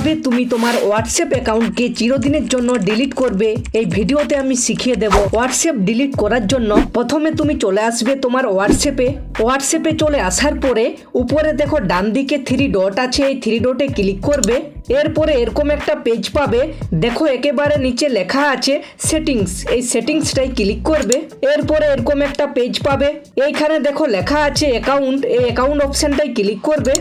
কিভাবে তুমি তোমার হোয়াটসঅ্যাপ অ্যাকাউন্টকে চিরদিনের জন্য ডিলিট করবে এই ভিডিওতে আমি শিখিয়ে দেব। হোয়াটসঅ্যাপ ডিলিট করার জন্য প্রথমে তুমি চলে আসবে তোমার হোয়াটসঅ্যাপে চলে আসার পরে উপরে দেখো ডান দিকে 3 ডট আছে, এই 3 ডটে ক্লিক করবে। এরপরে এরকম একটা পেজ পাবে, দেখো একেবারে নিচে লেখা আছে সেটিংস, এই সেটিংসটাই ক্লিক করবে। এরপরে এরকম একটা পেজ পাবে, এইখানে দেখো লেখা আছে অ্যাকাউন্ট, এই অ্যাকাউন্ট অপশনটাই ক্লিক করবে।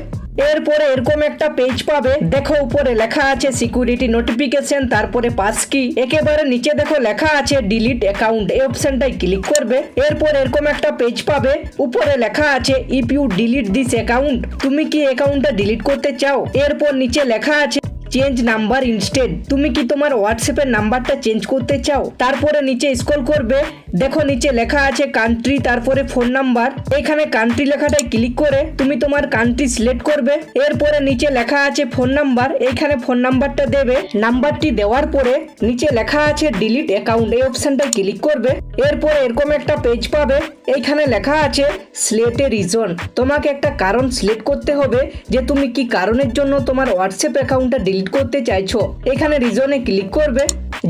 এরপরে এরকম একটা পেজ পাবে, দেখো উপরে লেখা আছে সিকিউরিটি নোটিফিকেশন, তারপরে পাস কি, একেবারে নিচে দেখো লেখা আছে ডিলিট অ্যাকাউন্ট, এই অপশনটাই ক্লিক করবে। এরপর এরকম একটা পেজ পাবে, উপরে লেখা আছে if you delete this account, তুমি কি অ্যাকাউন্টটা ডিলিট করতে চাও। এরপর নিচে লেখা আছে চেঞ্জ নাম্বার ইনস্টেড, তুমি কি তোমার হোয়াটসঅ্যাপের নাম্বারটা চেঞ্জ করতে চাও। তারপরে নিচে স্ক্রল করবে, দেখো নিচে লেখা আছে কান্ট্রি, তারপরে ফোন নাম্বার, এখানে কান্ট্রি লেখাটাই ক্লিক করে তুমি তোমার কান্ট্রি সিলেক্ট করবে। এরপরে নিচে লেখা আছে ফোন নাম্বার, এইখানে ফোন নাম্বারটা দেবে। নাম্বারটি দেওয়ার পরে নিচে লেখা আছে ডিলিট অ্যাকাউন্ট, এই অপশনটা ক্লিক করবে। এরপরে এরকম একটা পেজ পাবে, এইখানে লেখা আছে সিলেক্ট এ রিজন, তোমাকে একটা কারণ সিলেক্ট করতে হবে যে তুমি কি কারণের জন্য তোমার হোয়াটসঅ্যাপ অ্যাকাউন্টটা ডিলিট করতে চাইছো। এখানে রিজনে ক্লিক করবে,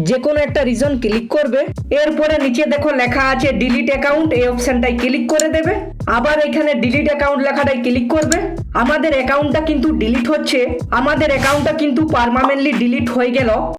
যে কোনো একটা রিজন ক্লিক করবে। এরপরে নিচে দেখো লেখা আছে ডিলিট অ্যাকাউন্ট, এই অপশনটাই ক্লিক করে দেবে। আবার এখানে ডিলিট অ্যাকাউন্ট লেখাটাই ক্লিক করবে। আমাদের অ্যাকাউন্টটা কিন্তু ডিলিট হচ্ছে, আমাদের অ্যাকাউন্টটা কিন্তু পার্মানেন্টলি ডিলিট হয়ে গেল।